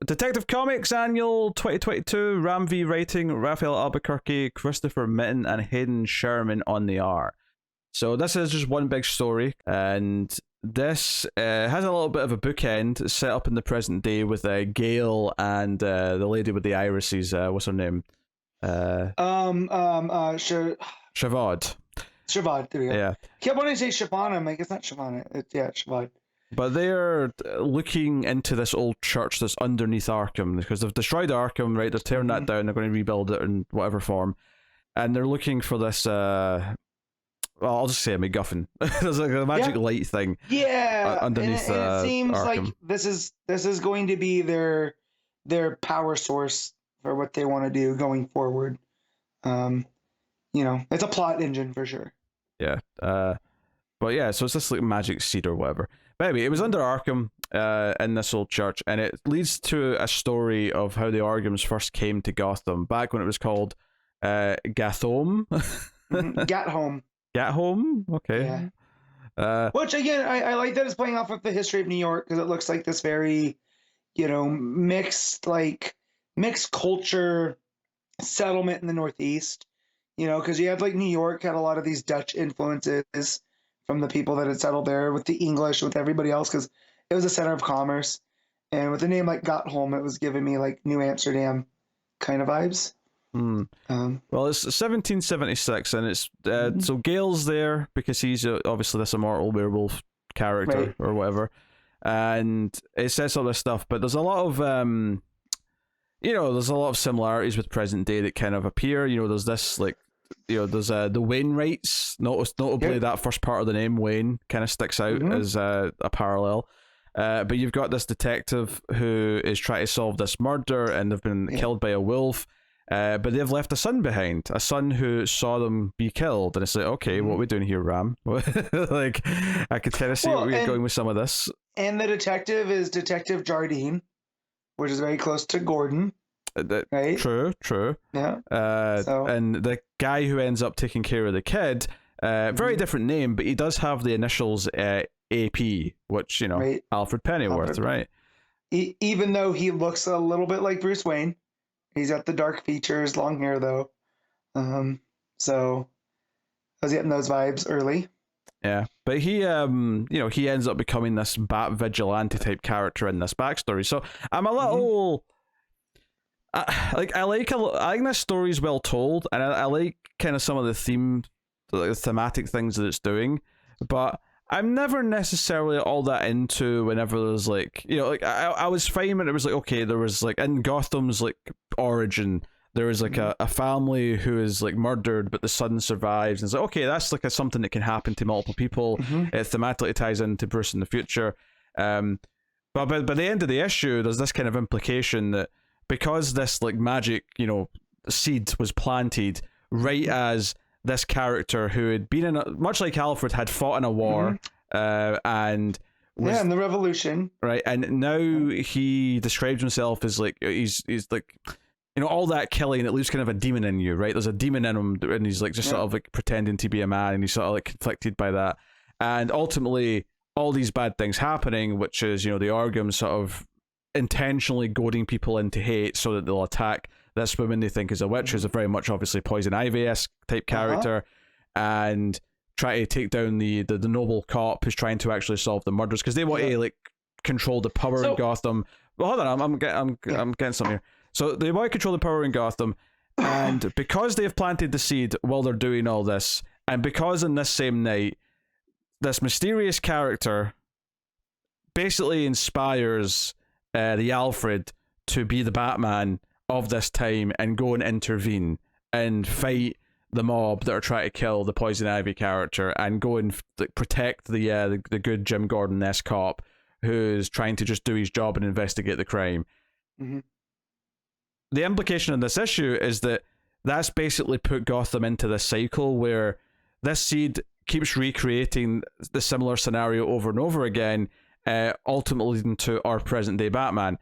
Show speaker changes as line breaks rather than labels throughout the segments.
Detective Comics Annual 2022, Ram V writing, Raphael Albuquerque, Christopher Mitten, and Hayden Sherman on the art. So this is just one big story, and this has a little bit of a bookend set up in the present day with Gail and the lady with the irises. What's her name? Shavod.
Shavod, there we go.
Yeah.
I kept wanting to say Shavana. I'm like, it's not Shavana. It's Shavod.
But they're looking into this old church that's underneath Arkham, because they've destroyed Arkham, right? They're tearing that down. They're going to rebuild it in whatever form, and they're looking for this. Well, I'll just say a MacGuffin. There's like a magic light thing.
Yeah,
underneath.
And it seems
Arkham.
like this is going to be their power source for what they want to do going forward. It's a plot engine for sure.
Yeah. But yeah, so it's this like magic seed or whatever. But anyway, it was under Arkham in this old church, and it leads to a story of how the Arkhams first came to Gotham back when it was called Gotham.
Gathome.
Gathome? Okay.
Yeah. Which again, I like that it's playing off of the history of New York, because it looks like this very, mixed culture settlement in the Northeast. Because you had like New York had a lot of these Dutch influences from the people that had settled there, with the English, with everybody else, because it was a center of commerce. And with a name like Gotham, it was giving me like New Amsterdam kind of vibes.
Well, it's 1776, and it's so Gale's there because he's obviously this immortal werewolf character or whatever, and it says all this stuff. But there's a lot of there's a lot of similarities with present day that kind of appear. There's this like. There's the Wainwrights, notably that first part of the name, Wayne, kind of sticks out as a parallel. But you've got this detective who is trying to solve this murder, and they've been killed by a wolf, but they've left a son behind, a son who saw them be killed. And it's like, okay, what are we doing here, Ram? Like, I could kind of see where you're going with some of this.
And the detective is Detective Jardine, which is very close to Gordon. Right? True.
Yeah. And the guy who ends up taking care of the kid, very different name, but he does have the initials AP, which Alfred Pennyworth, right?
Even though he looks a little bit like Bruce Wayne, he's got the dark features, long hair though. So I was getting those vibes early.
Yeah, but he he ends up becoming this Bat vigilante type character in this backstory. So I'm a little. I think this story's well told, and I like kind of some of the thematic things that it's doing, but I'm never necessarily all that into whenever there's like I was fine when it was like, okay, there was like in Gotham's like origin, there was like a family who is like murdered, but the son survives, and it's like, okay, that's like something that can happen to multiple people. It thematically ties into Bruce in the future, but by the end of the issue, there's this kind of implication that because this like magic seed was planted right as this character who had been in much like Alfred had fought in a war and was,
in the Revolution,
right, and now he describes himself as like he's like all that killing, it leaves kind of a demon in you, right? There's a demon in him, and he's like just sort of like pretending to be a man, and he's sort of like conflicted by that, and ultimately all these bad things happening, which is the Arkham sort of intentionally goading people into hate so that they'll attack this woman they think is a witch, who's a very much obviously Poison Ivy-esque type character, and try to take down the noble cop who's trying to actually solve the murders, because they want to like control the power in Gotham. Well, hold on, I'm getting something here. So they want to control the power in Gotham, and because they've planted the seed while they're doing all this, and because in this same night this mysterious character basically inspires the Alfred to be the Batman of this time and go and intervene and fight the mob that are trying to kill the Poison Ivy character, and go and protect the good Jim Gordon-esque cop who's trying to just do his job and investigate the crime. The implication in this issue is that that's basically put Gotham into this cycle where this seed keeps recreating the similar scenario over and over again, ultimately leading to our present day Batman.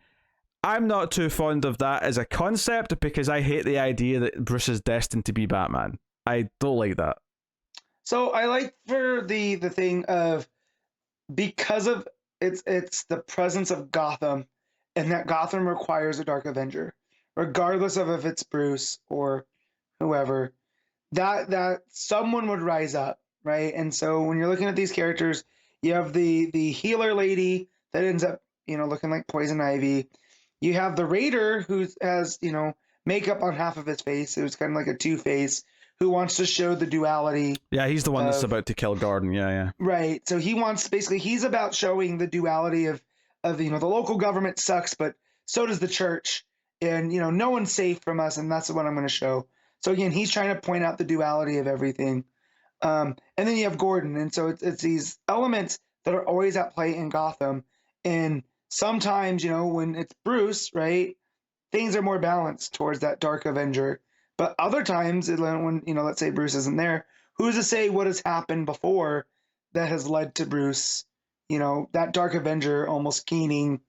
I'm not too fond of that as a concept, because I hate the idea that Bruce is destined to be Batman. I don't like that.
So I like for the thing of, because of it's the presence of Gotham and that Gotham requires a Dark Avenger, regardless of if it's Bruce or whoever. That someone would rise up, right? And so when you're looking at these characters, you have the healer lady that ends up, looking like Poison Ivy. You have the Raider who has, makeup on half of his face. It was kind of like a Two-Face who wants to show the duality.
Yeah, he's the one that's about to kill Gordon. Yeah.
Right. So he's about showing the duality of the local government sucks, but so does the church. And, no one's safe from us, and that's what I'm going to show. So again, he's trying to point out the duality of everything. And then you have Gordon. And so it's these elements that are always at play in Gotham. And sometimes, when it's Bruce, right, things are more balanced towards that Dark Avenger. But other times, when, let's say Bruce isn't there, who's to say what has happened before that has led to Bruce, that Dark Avenger almost gaining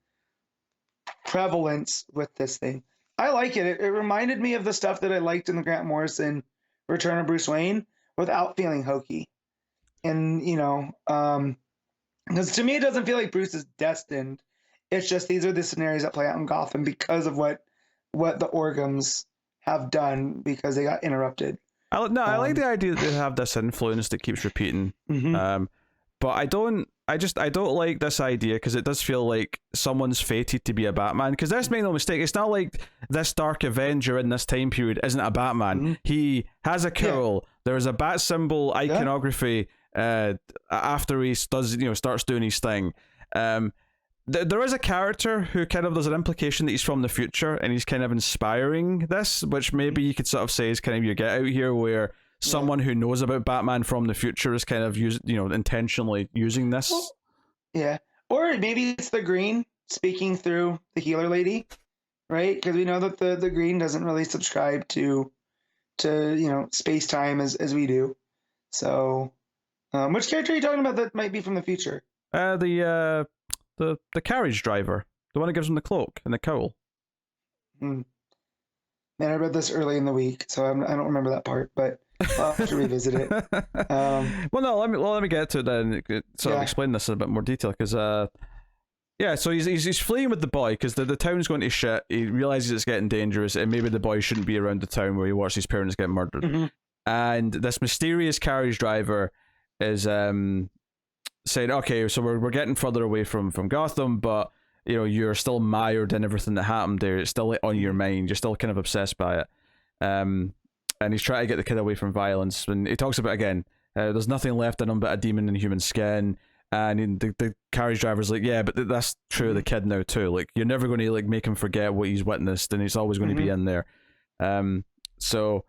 prevalence with this thing. I like it. It reminded me of the stuff that I liked in the Grant Morrison Return of Bruce Wayne without feeling hokey. And, because to me, it doesn't feel like Bruce is destined. It's just these are the scenarios that play out in Gotham because of what the Orgums have done because they got interrupted.
I like the idea that they have this influence that keeps repeating.
Mm-hmm.
But I don't like this idea because it does feel like someone's fated to be a Batman. Because let's make no mistake, it's not like this Dark Avenger in this time period isn't a Batman.
Mm-hmm.
He has a cowl. Yeah. There's a bat symbol iconography after he does starts doing his thing. There is a character who kind of there's an implication that he's from the future and he's kind of inspiring this, which maybe you could sort of say is kind of your get out here, where someone who knows about Batman from the future is kind of intentionally using this.
Yeah, or maybe it's the Green speaking through the healer lady, right? Because we know that the Green doesn't really subscribe to space time as we do. So, which character are you talking about that might be from the future?
The carriage driver, the one that gives him the cloak and the cowl.
Man, I read this early in the week, so I don't remember that part, but I'll have to revisit it.
Let me get to it then. Sort of explain this in a bit more detail, because so he's fleeing with the boy because the town's going to shit. He realizes it's getting dangerous, and maybe the boy shouldn't be around the town where he watched his parents get murdered.
Mm-hmm.
And this mysterious carriage driver is saying, okay, so we're getting further away from Gotham, but you're still mired in everything that happened there. It's still on your mind. You're still kind of obsessed by it. And he's trying to get the kid away from violence. And he talks about, again, there's nothing left in him but a demon in human skin. And the carriage driver's like, yeah, but that's true of the kid now too. Like, you're never going to make him forget what he's witnessed, and he's always going to be in there. So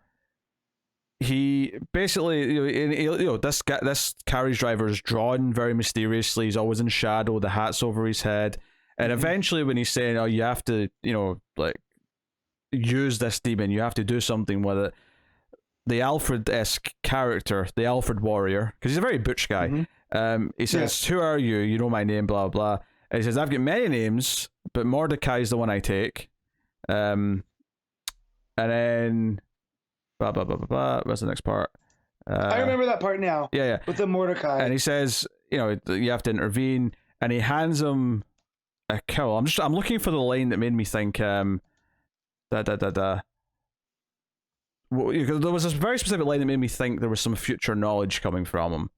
he basically, this carriage driver is drawn very mysteriously. He's always in shadow. The hat's over his head, and eventually, when he's saying, "Oh, you have to, use this demon. You have to do something with it," the Alfred-esque character, the Alfred Warrior, because he's a very butch guy. He says, "Who are you? You know my name, blah blah." And he says, "I've got many names, but Mordecai's the one I take." And then blah blah blah blah blah. What's the next part?
I remember that part now.
Yeah.
With the Mordecai.
And he says, you have to intervene, and he hands him a cowl. I'm looking for the line that made me think Well, there was this very specific line that made me think there was some future knowledge coming from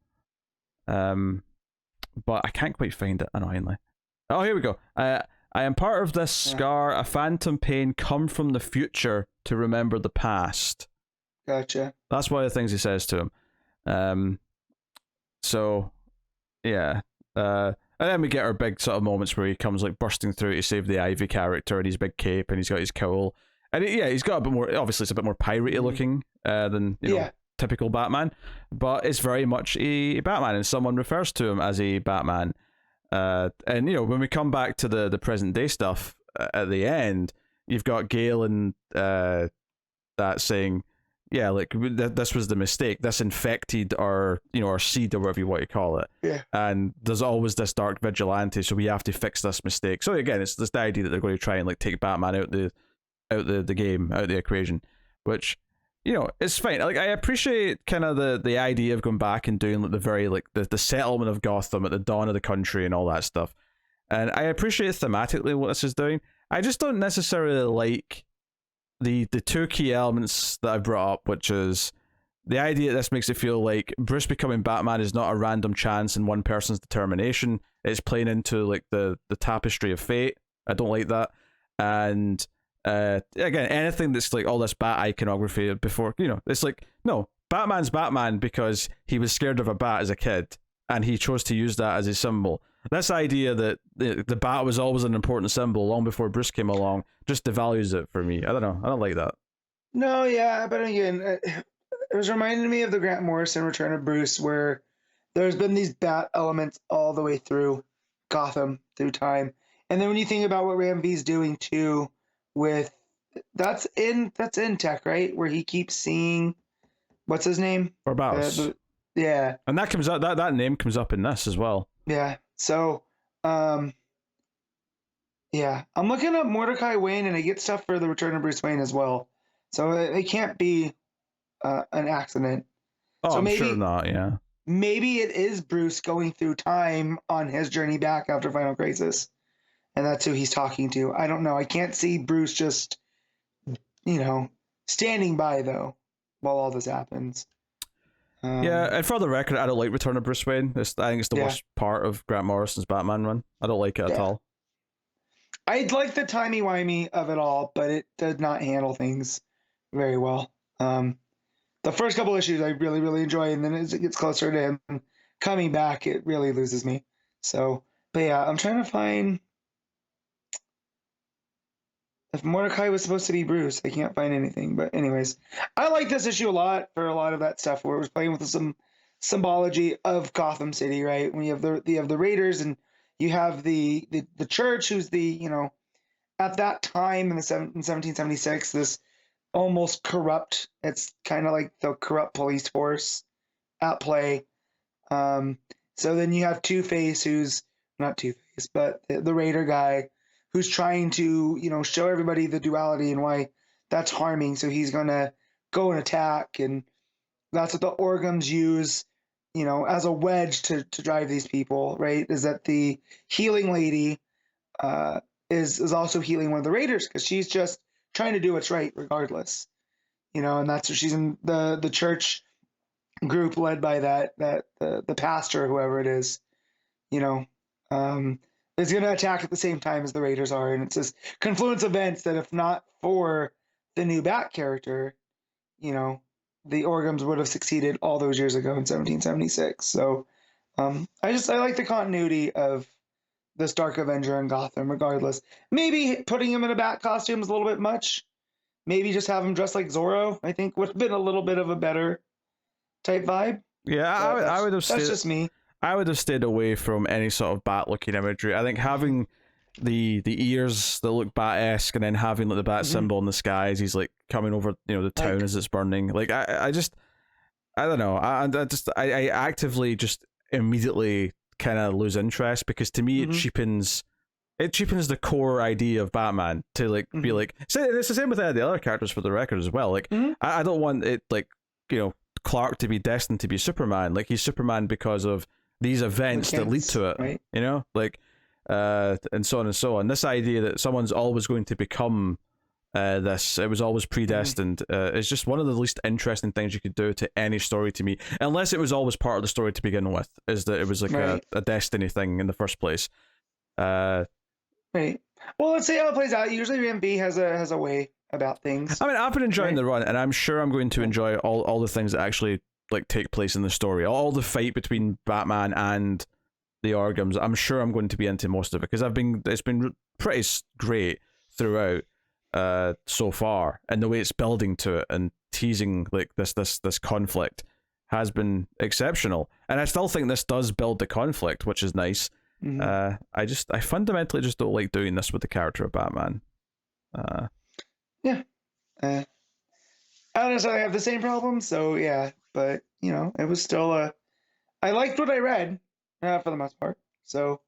him. But I can't quite find it, annoyingly. Oh, here we go. I am part of this scar, a phantom pain come from the future to remember the past.
Gotcha.
That's one of the things he says to him. So, yeah. And then we get our big sort of moments where he comes bursting through to save the Ivy character in his big cape, and he's got his cowl. And he's got a bit more, obviously it's a bit more piratey looking than typical Batman, but it's very much a Batman, and someone refers to him as a Batman. And when we come back to the present day stuff at the end, you've got Gale and that saying, this was the mistake. This infected our seed, or whatever you want to call it. Yeah. And there's always this dark vigilante, so we have to fix this mistake. So again, it's this idea that they're going to try and take Batman out the game, out the equation, which it's fine. I appreciate kind of the idea of going back and doing the very the settlement of Gotham at the dawn of the country and all that stuff. And I appreciate thematically what this is doing. I just don't necessarily like the two key elements that I brought up, which is the idea that this makes it feel like Bruce becoming Batman is not a random chance in one person's determination. It's playing into like the tapestry of fate. I don't like that. And again, anything that's like all this bat iconography before, it's like, no, Batman's Batman because he was scared of a bat as a kid and he chose to use that as a symbol. This idea that the bat was always an important symbol long before Bruce came along just devalues it for me. I don't know. I don't like that.
No, yeah, but again, it was reminding me of the Grant Morrison Return of Bruce, where there's been these bat elements all the way through Gotham, through time. And then when you think about what Ram V's doing too, with that's in Tech, right? Where he keeps seeing what's his name?
Barbados.
Yeah.
And that comes up that name comes up in this as well.
Yeah. So yeah. I'm looking up Mordecai Wayne and I get stuff for the Return of Bruce Wayne as well. So it can't be an accident.
Oh,
so
I'm sure not, yeah.
Maybe it is Bruce going through time on his journey back after Final Crisis. And that's who he's talking to. I don't know. I can't see Bruce just, standing by, though, while all this happens.
Yeah, and for the record, I don't like Return of Bruce Wayne. I think it's the worst part of Grant Morrison's Batman run. I don't like it at all.
I like the timey-wimey of it all, but it did not handle things very well. The first couple issues I really, really enjoy, and then as it gets closer to him coming back, it really loses me. So, but yeah, I'm trying to find... If Mordecai was supposed to be Bruce, I can't find anything. But anyways, I like this issue a lot for a lot of that stuff where it was playing with some symbology of Gotham City, right? When you have the Raiders and you have the church, who's at that time in 1776, this almost corrupt. It's kind of like the corrupt police force at play. So then you have Two-Face, who's not Two-Face, but the Raider guy, who's trying to, show everybody the duality and why that's harming. So he's going to go and attack. And that's what the Orgums use, as a wedge to drive these people, right? Is that the healing lady is also healing one of the Raiders because she's just trying to do what's right regardless. And that's what she's in the church group led by the pastor, whoever it is, is going to attack at the same time as the Raiders are. And it's this confluence of events that if not for the new Bat character, the Orgums would have succeeded all those years ago in 1776. So I like the continuity of this Dark Avenger in Gotham regardless. Maybe putting him in a Bat costume is a little bit much. Maybe just have him dressed like Zorro, I think would have been a little bit of a better type vibe.
Yeah, I would have stayed...
That's just me.
I would have stayed away from any sort of bat-looking imagery. I think having the ears that look bat-esque and then having like the bat symbol in the sky as he's like coming over the town as it's burning. Like I don't know. I actively just immediately kind of lose interest because to me it cheapens the core idea of Batman to like be like. So it's the same with the other characters for the record as well. Like I don't want it like Clark to be destined to be Superman. Like he's Superman because of these events that lead to it,
right?
And so on and so on. This idea that someone's always going to become this, it was always predestined, is just one of the least interesting things you could do to any story to me, unless it was always part of the story to begin with, is that it was like a destiny thing in the first place. Right.
Well, let's see how it plays out. Usually Ram V has a way about things.
I mean, I've been enjoying the run, and I'm sure I'm going to enjoy all the things that actually like take place in the story. All the fight between Batman and the Orgums, I'm sure I'm going to be into most of it because it's been pretty great throughout so far, and the way it's building to it and teasing like this conflict has been exceptional. And I still think this does build the conflict, which is nice. I fundamentally just don't like doing this with the character of Batman.
I don't necessarily have the same problem, so yeah, but it was still I liked what I read for the most part. So,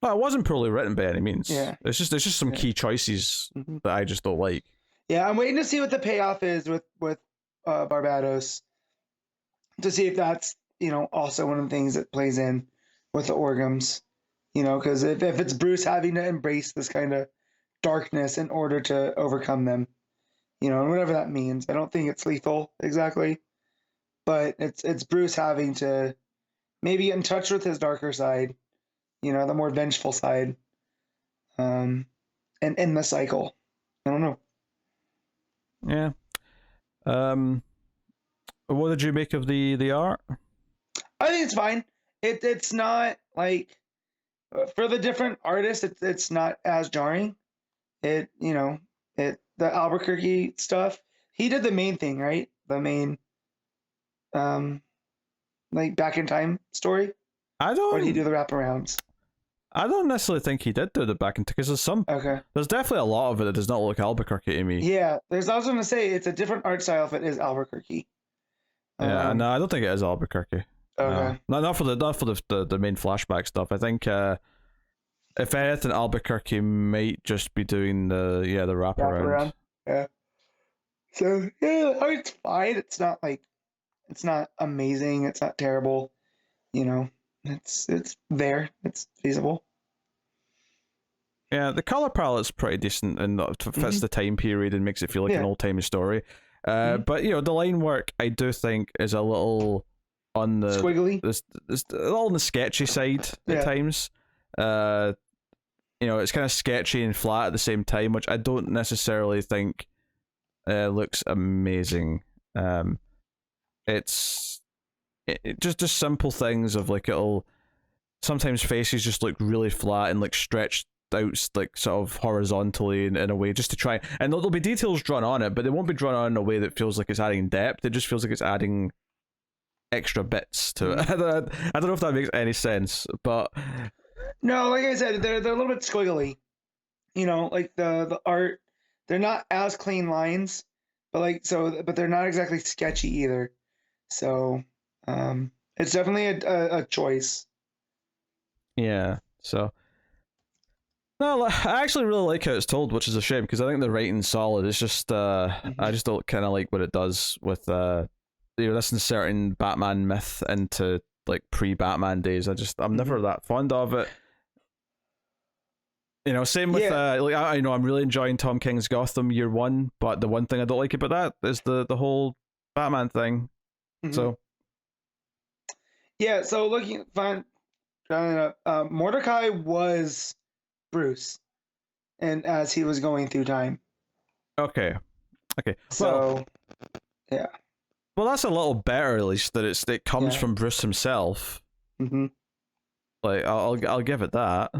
well, it wasn't poorly written by any means.
Yeah,
it's just some key choices that I just don't like.
Yeah, I'm waiting to see what the payoff is with Barbados, to see if that's also one of the things that plays in with the Orgums. You know, because if it's Bruce having to embrace this kind of darkness in order to overcome them, you know, and whatever that means. I don't think it's lethal exactly, but it's Bruce having to maybe get in touch with his darker side, you know, the more vengeful side, and end the cycle. I don't know.
Yeah. What did you make of the art?
I think it's fine. It's not like for the different artists, it's not as jarring. It you know the Albuquerque stuff. He did the main thing, right? The main um like back in time story.
I
Or did he do
don't.
the wraparounds?
I don't necessarily think he did do the back into because
Okay.
there's definitely a lot of it that does not look Albuquerque to me.
Yeah, there's I was gonna say it's a different art style if it is Albuquerque.
Yeah, no, I don't think it is Albuquerque.
Okay.
Not for the main flashback stuff. I think if anything, Albuquerque might just be doing the wraparound.
Wraparound. Yeah. So yeah, it's fine. It's not amazing. It's not terrible. You know, it's there. It's feasible.
Yeah, the color palette's pretty decent and fits the time period and makes it feel like an old timey story. But you know, the line work I do think is a little on the
Squiggly.
this a little on the sketchy side at times. You know, it's kind of sketchy and flat at the same time, which I don't necessarily think looks amazing. It's just simple things of like it'll sometimes faces just look really flat and like stretched out like sort of horizontally in a way just to try, and there'll be details drawn on it, but they won't be drawn on in a way that feels like it's adding depth. It just feels like it's adding extra bits to it. I don't know if that makes any sense, but
No, like I said, they're a little bit squiggly. You know, like the art, they're not as clean lines, but they're not exactly sketchy either. So, it's definitely a choice.
yeah. So no, I actually really like how it's told, which is a shame because I think the writing's solid. It's just I just don't kind of like what it does with this inserting Batman myth into like pre-Batman days. I'm never that fond of it. You know, same with like I know I'm really enjoying Tom King's Gotham Year One, but the one thing I don't like about that is the whole Batman thing. So
yeah, so looking fine, Mordecai was Bruce, and as he was going through time.
okay.
So yeah.
Well, that's a little better at least that it comes from Bruce himself. Like I'll give it that.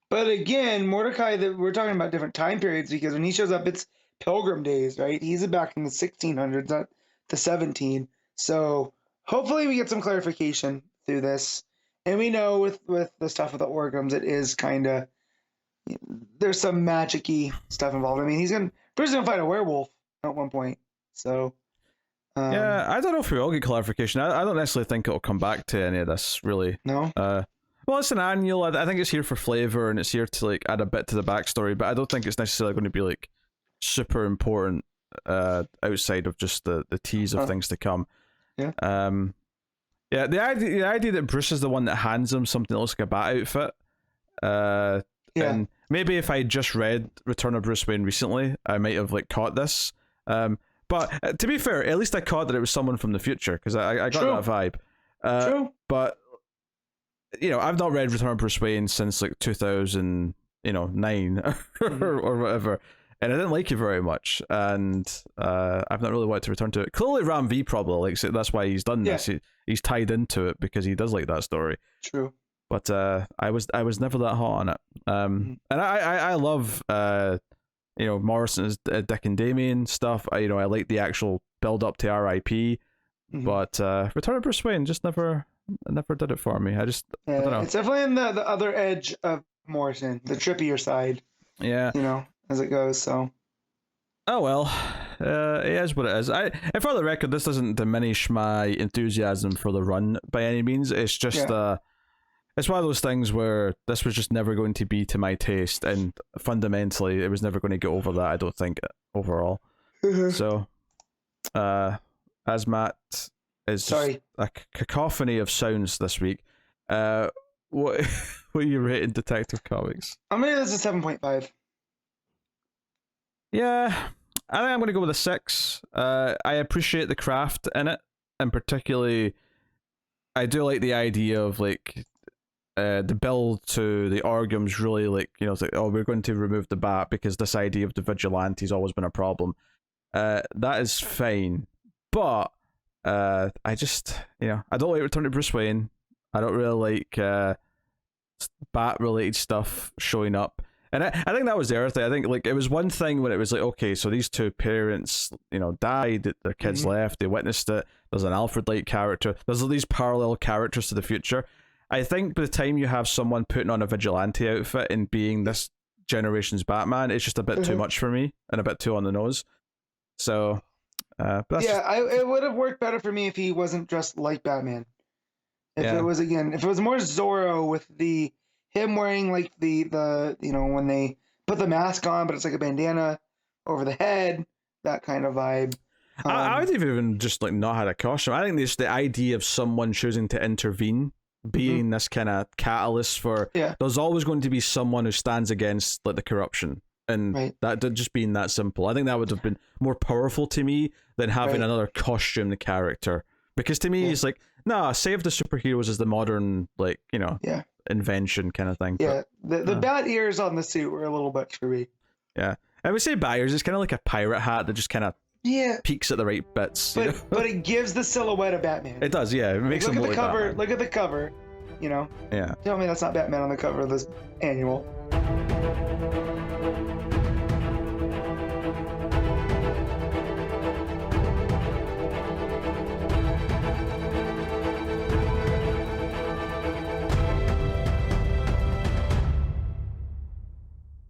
But again, Mordecai, we're talking about different time periods because when he shows up, it's Pilgrim days, right? He's back in the 1600s, not the 17. So hopefully we get some clarification through this. And we know with the stuff with the organs, it is kind of there's some magic-y stuff involved. I mean, Bruce is gonna fight a werewolf at one point. So
yeah, I don't know if we will get clarification. I don't necessarily think it'll come back to any of this, really.
No.
Well, it's an annual. I think it's here for flavor and it's here to like add a bit to the backstory, but I don't think it's necessarily going to be like super important outside of just the tease of things to come.
Yeah.
Yeah. The idea that Bruce is the one that hands him something that looks like a bat outfit. And maybe if I just read Return of Bruce Wayne recently, I might have like caught this. But to be fair, at least I caught that it was someone from the future because I got that vibe.
True.
But you know, I've not read Return of Bruce Wayne since like 2009 or whatever, and I didn't like it very much, and I've not really wanted to return to it. Clearly, Ram V probably likes it. That's why he's done this. He's tied into it because he does like that story.
True.
But I was never that hot on it. And I love Morrison's Dick and Damien stuff. I like the actual build up to R.I.P. But Return of Bruce Wayne just never did it for me. I don't know.
It's definitely in the other edge of Morrison, the trippier side.
Yeah.
As it goes. So.
Oh well, it is what it is. And for the record, this doesn't diminish my enthusiasm for the run by any means. It's just it's one of those things where this was just never going to be to my taste, and fundamentally, it was never going to get over that. I don't think overall. So, as Matt is just a cacophony of sounds this week, what what are you rating Detective Comics?
I'm gonna give this a 7.5.
Yeah, I think I'm going to go with a 6. I appreciate the craft in it, and particularly, I do like the idea of like the build to the Orgum's really like, you know, it's like, oh, we're going to remove the bat because this idea of the vigilante's always been a problem. That is fine, but I just, you know, I don't like Return to Bruce Wayne. I don't really like bat related stuff showing up. And I think that was the other thing. I think like it was one thing when it was like, okay, so these two parents, you know, died, their kids left, they witnessed it. There's an Alfred-like character. There's these parallel characters to the future. I think by the time you have someone putting on a vigilante outfit and being this generation's Batman, it's just a bit too much for me and a bit too on the nose. So, but that's
it would have worked better for me if he wasn't dressed like Batman. If it was more Zorro with him wearing like the you know, when they put the mask on, but it's like a bandana over the head, that kind of vibe.
I would have even just like not had a costume. I think the idea of someone choosing to intervene being this kind of catalyst for there's always going to be someone who stands against like the corruption, and that just being that simple. I think that would have been more powerful to me than having another costumed character, because to me it's like, nah, save the superheroes as the modern, like, you know, invention kind of thing.
Yeah, but, the bat ears on the suit were a little much for me.
Yeah, I would say bat ears is kind of like a pirate hat that just kind of peaks at the right bits.
But it gives the silhouette of Batman.
It does, yeah. It makes
look
him
at the
look
cover.
Batman.
Look at the cover. You know.
Yeah.
Tell me that's not Batman on the cover of this annual.